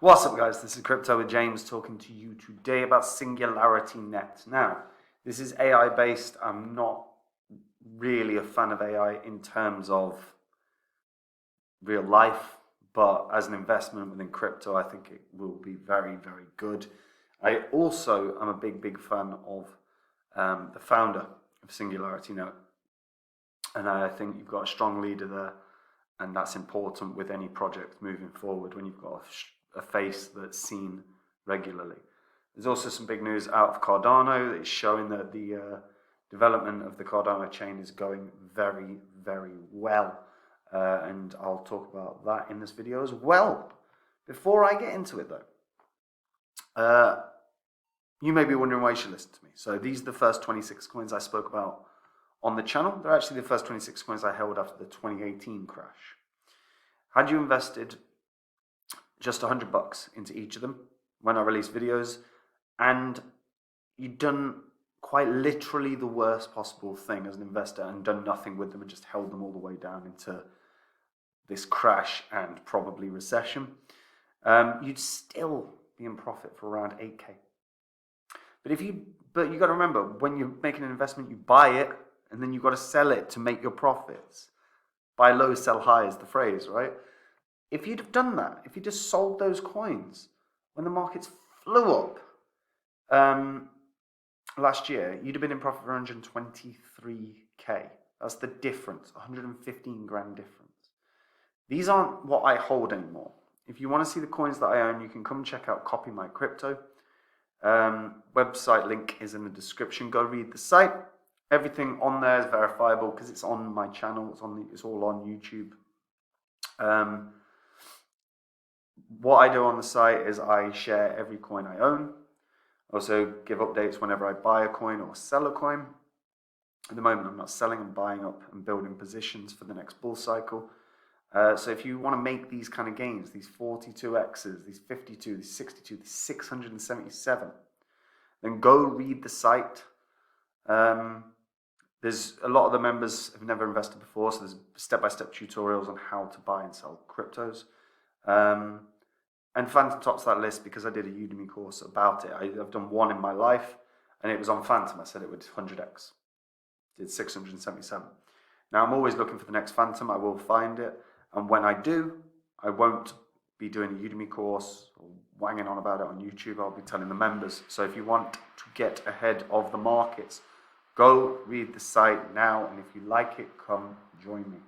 What's up, guys? This is Crypto with James talking to you today about SingularityNET. Now, this is AI based. I'm not really a fan of AI in terms of real life, but as an investment within crypto, I think it will be very, very good. I also am a big fan of the founder of SingularityNET, and I think you've got a strong leader there, and that's important with any project moving forward when you've got a face that's seen regularly. There's also some big news out of Cardano that is showing that the development of the Cardano chain is going very, very well. And I'll talk about that in this video as well. Before I get into it though, you may be wondering why you should listen to me. So these are the first 26 coins I spoke about on the channel. They're actually the first 26 coins I held after the 2018 crash. Had you invested just $100 into each of them when I release videos, and you'd done quite literally the worst possible thing as an investor and done nothing with them and just held them all the way down into this crash and probably recession, you'd still be in profit for around 8K. But you got to remember, when you're making an investment, you buy it and then you've got to sell it to make your profits. Buy low, sell high is the phrase, right? If you'd have done that, if you just sold those coins when the markets flew up last year, you'd have been in profit for 123K. That's the difference, 115 grand difference. These aren't what I hold anymore. If you want to see the coins that I own, you can come check out Copy My Crypto. Website link is in the description. Go read the site. Everything on there is verifiable because it's on my channel. It's all on YouTube. What I do on the site is I share every coin I own. Also give updates whenever I buy a coin or sell a coin. At the moment, I'm not selling, I'm buying up and building positions for the next bull cycle. So if you want to make these kind of gains, these 42Xs, these 52, these 62, these 677, then go read the site. There's a lot of the members have never invested before, so there's step-by-step tutorials on how to buy and sell cryptos. And Phantom tops that list because I did a Udemy course about it. I've done one in my life, and it was on Phantom. I said it would 100x. Did 677. Now, I'm always looking for the next Phantom. I will find it. And when I do, I won't be doing a Udemy course or wanging on about it on YouTube. I'll be telling the members. So if you want to get ahead of the markets, go read the site now. And if you like it, come join me.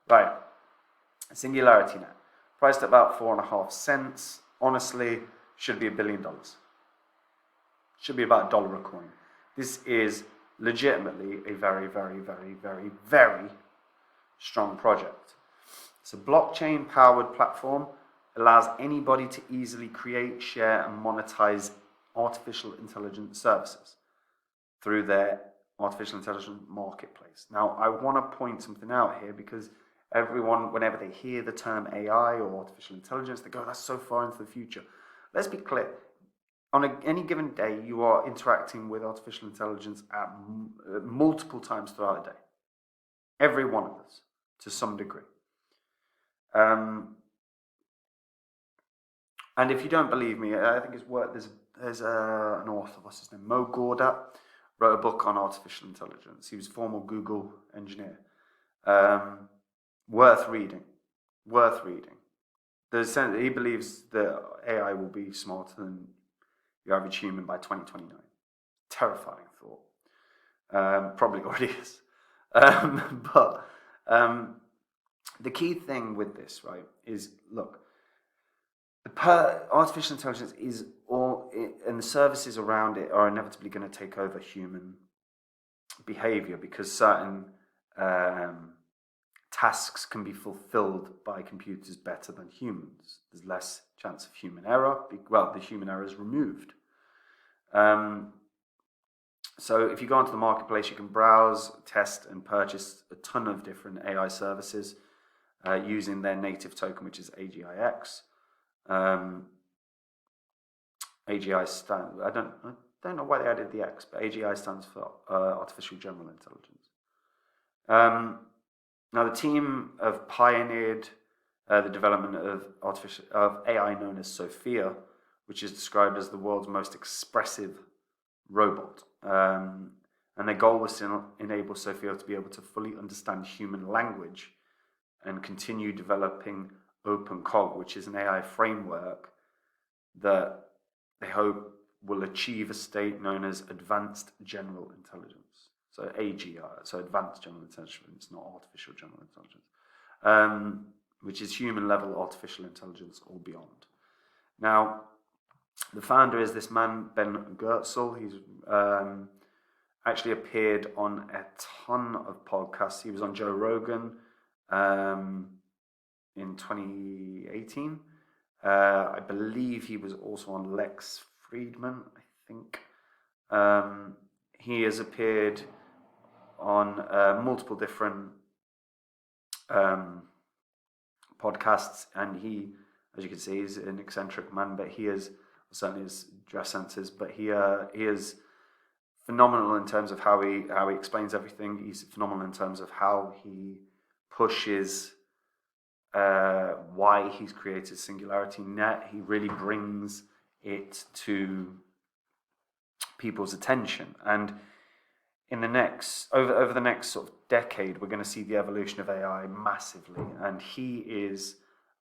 Right. SingularityNET. Priced at about 4.5 cents. Honestly, should be $1 billion. Should be about $1 a coin. This is legitimately a very, very, very, very, very strong project. It's a blockchain-powered platform. It allows anybody to easily create, share, and monetize artificial intelligence services through their artificial intelligence marketplace. Now, I want to point something out here because everyone, whenever they hear the term AI or artificial intelligence, they go, that's so far into the future. Let's be clear. On any given day, you are interacting with artificial intelligence at multiple times throughout the day. Every one of us, to some degree. And if you don't believe me, I think it's worth. There's an author, what's his name, Mo Gawdat, wrote a book on artificial intelligence. He was a former Google engineer. Worth reading. Worth reading. He believes that AI will be smarter than the average human by 2029. Terrifying thought. Probably already is. But the key thing with this, right, is look, artificial intelligence is and the services around it are inevitably going to take over human behavior because certain tasks can be fulfilled by computers better than humans. There's less chance of human error. Well, the human error is removed. So if you go onto the marketplace, you can browse, test, and purchase a ton of different AI services using their native token, which is AGIX. AGI stands. I don't know why they added the X, but AGI stands for Artificial General Intelligence. Now the team have pioneered the development of AI known as Sophia, which is described as the world's most expressive robot. And their goal was to enable Sophia to be able to fully understand human language and continue developing OpenCog, which is an AI framework that they hope will achieve a state known as Advanced General Intelligence. So AGI, so Advanced General Intelligence, not Artificial General Intelligence, which is human-level artificial intelligence or beyond. Now, the founder is this man, Ben Goertzel. He's actually appeared on a ton of podcasts. He was on Joe Rogan in 2018. I believe he was also on Lex Friedman, I think. He has appeared on multiple different podcasts, and he, as you can see, is an eccentric man, but he is, certainly his dress senses, but he is phenomenal in terms of how he explains everything. He's phenomenal in terms of how he pushes why he's created SingularityNET. He really brings it to people's attention, and in the next over the next sort of decade, we're going to see the evolution of AI massively, and he is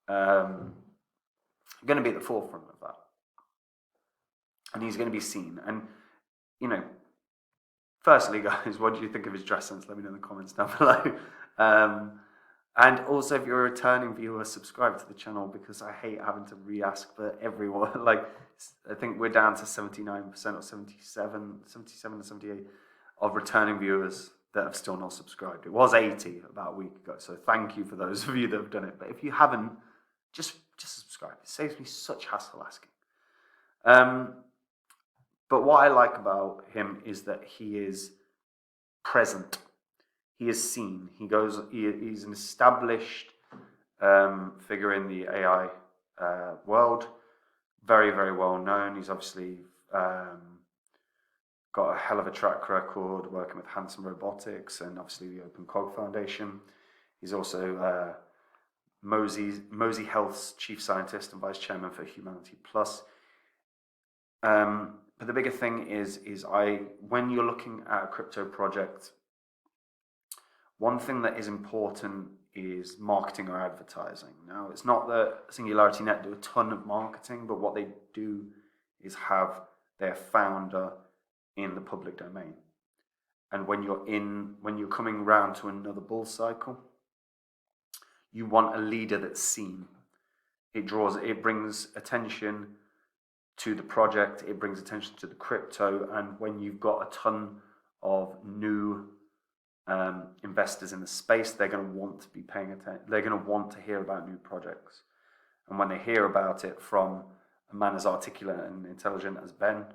going to be at the forefront of that, and he's going to be seen. And firstly, guys, what do you think of his dress sense? Let me know in the comments down below. And also, if you're a returning viewer, subscribe to the channel, because I hate having to re-ask for everyone. Like, I think we're down to 79% or 77 or 78 of returning viewers that have still not subscribed. It was 80 about a week ago, so thank you for those of you that have done it. But if you haven't, just subscribe. It saves me such hassle asking. But what I like about him is that he is present. He is seen. He's an established figure in the AI world. Very, very well known. He's obviously got a hell of a track record working with Hanson Robotics and obviously the OpenCog Foundation. He's also Mosey Health's chief scientist and vice chairman for Humanity Plus. But the bigger thing is when you're looking at a crypto project, one thing that is important is marketing or advertising. Now, it's not that SingularityNET do a ton of marketing, but what they do is have their founder in the public domain. And when you're coming round to another bull cycle, you want a leader that's seen. It brings attention to the project, it brings attention to the crypto, and when you've got a ton of new investors in the space, they're going to want to be paying attention. They're going to want to hear about new projects, and when they hear about it from a man as articulate and intelligent as Ben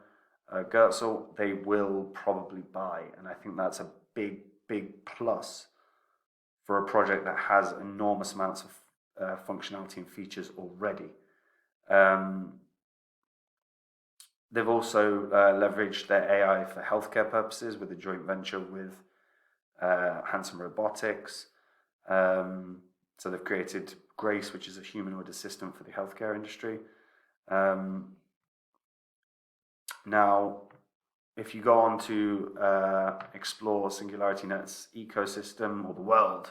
Goertzel, they will probably buy. And I think that's a big plus for a project that has enormous amounts of functionality and features already. They've also leveraged their AI for healthcare purposes with a joint venture with Hanson Robotics. So they've created Grace, which is a humanoid assistant for the healthcare industry. Now, if you go on to explore SingularityNET's ecosystem, or the world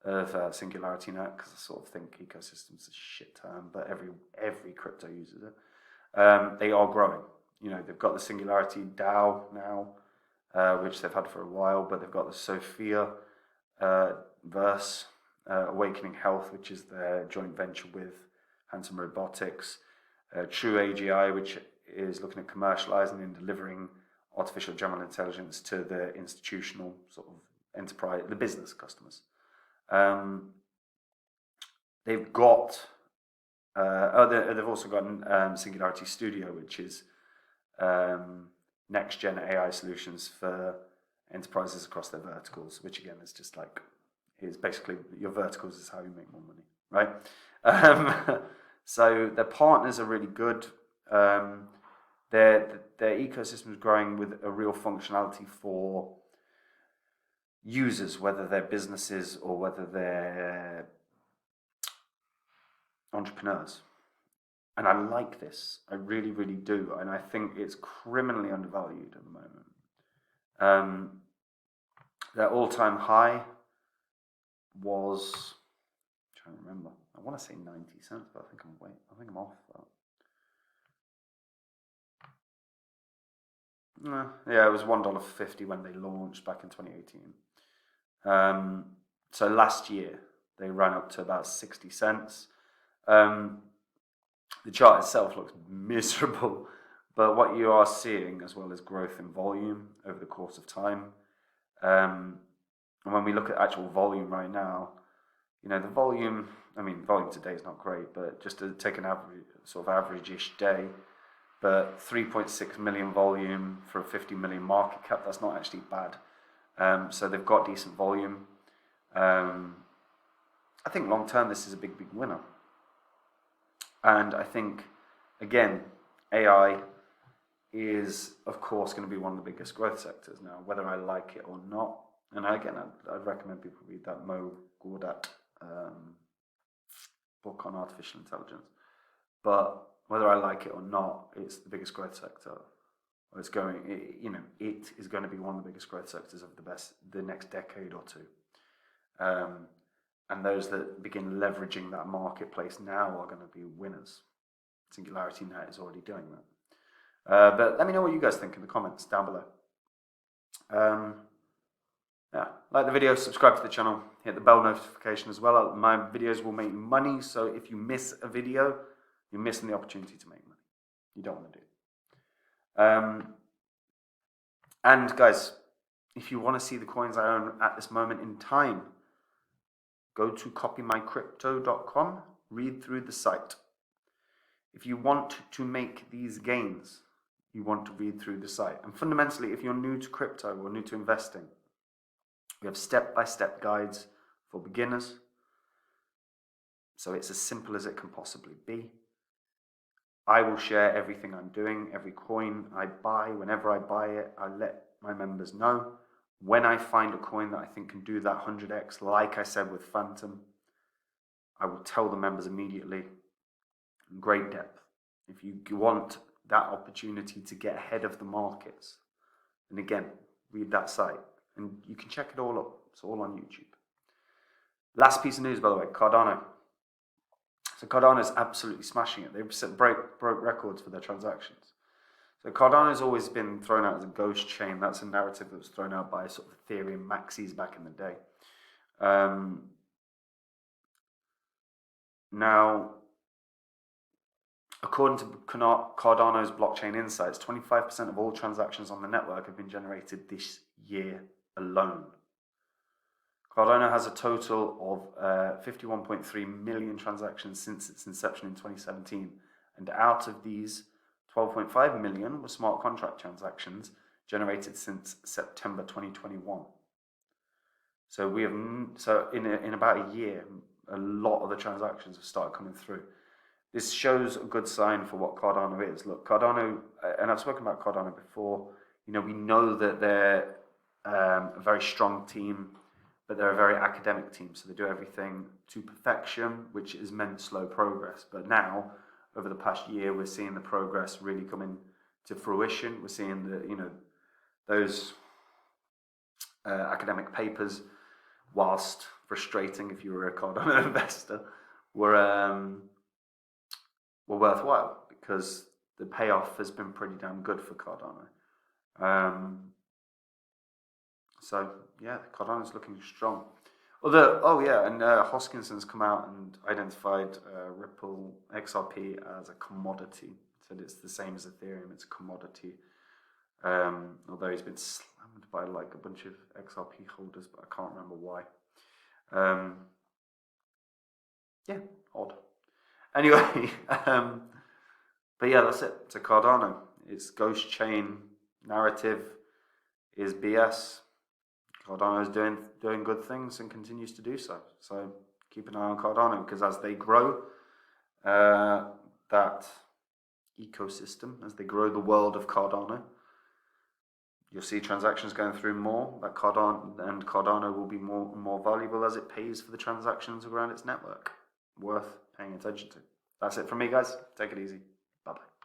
of SingularityNET, because I sort of think ecosystem's a shit term, but every crypto uses it. They are growing. They've got the Singularity DAO now, which they've had for a while, but they've got the Sophia verse, Awakening Health, which is their joint venture with Hanson Robotics, True AGI, which is looking at commercializing and delivering artificial general intelligence to the institutional sort of enterprise, the business customers. They've got they've also got Singularity Studio, which is next-gen AI solutions for enterprises across their verticals, which again is basically your verticals is how you make more money, right? So their partners are really good. Their ecosystem is growing with a real functionality for users, whether they're businesses or whether they're entrepreneurs. And I like this. I really, really do. And I think it's criminally undervalued at the moment. Their all-time high was, I'm trying to remember, I want to say 90 cents, but I think I'm off that. Yeah, it was $1.50 when they launched back in 2018. So last year they ran up to about 60 cents. The chart itself looks miserable, but what you are seeing as well as growth in volume over the course of time. And when we look at actual volume right now, you know, the volume, I mean, volume today is not great, but just to take an average, sort of average-ish day, but 3.6 million volume for a 50 million market cap, that's not actually bad. So they've got decent volume. I think long term this is a big winner. And I think, again, AI is, of course, going to be one of the biggest growth sectors now, whether I like it or not. And again, I'd recommend people read that Mo Gawdat book on artificial intelligence. But whether I like it or not, it's the biggest growth sector. It is going to be one of the biggest growth sectors of the next decade or two. And those that begin leveraging that marketplace now are going to be winners. SingularityNET is already doing that. But let me know what you guys think in the comments down below. Yeah, like the video, subscribe to the channel, hit the bell notification as well. My videos will make you money, so if you miss a video, you're missing the opportunity to make money. You don't want to do it. And guys, if you want to see the coins I own at this moment in time, go to copymycrypto.com, read through the site. If you want to make these gains, you want to read through the site. And fundamentally, if you're new to crypto or new to investing, we have step-by-step guides for beginners. So it's as simple as it can possibly be. I will share everything I'm doing, every coin I buy. Whenever I buy it, I let my members know. When I find a coin that I think can do that 100x, like I said with Phantom, I will tell the members immediately in great depth. If you want that opportunity to get ahead of the markets, and again, read that site. And you can check it all up. It's all on YouTube. Last piece of news, by the way, Cardano. So Cardano is absolutely smashing it. They've broke records for their transactions. So Cardano has always been thrown out as a ghost chain. That's a narrative that was thrown out by sort of Ethereum maxis back in the day. Now, according to Cardano's blockchain insights, 25% of all transactions on the network have been generated this year alone. Cardano has a total of 51.3 million transactions since its inception in 2017, and out of these, 12.5 million were smart contract transactions generated since September 2021. So in about a year, a lot of the transactions have started coming through. This shows a good sign for what Cardano is. Look, Cardano, and I've spoken about Cardano before. You know, we know that they're a very strong team, but they're a very academic team. So they do everything to perfection, which is meant slow progress. But now, over the past year, we're seeing the progress really coming to fruition. We're seeing those academic papers, whilst frustrating if you were a Cardano investor, were worthwhile because the payoff has been pretty damn good for Cardano. So yeah, Cardano's looking strong. Although, and Hoskinson's come out and identified Ripple XRP as a commodity. Said it's the same as Ethereum, it's a commodity. Although he's been slammed by like a bunch of XRP holders, but I can't remember why. Yeah, odd. Anyway, but yeah, that's it. So Cardano, its ghost chain narrative is BS. Cardano is doing good things and continues to do so. So keep an eye on Cardano, because as they grow that ecosystem, as they grow the world of Cardano, you'll see transactions going through more. That Cardano will be more valuable as it pays for the transactions around its network. Worth paying attention to. That's it from me, guys. Take it easy. Bye-bye.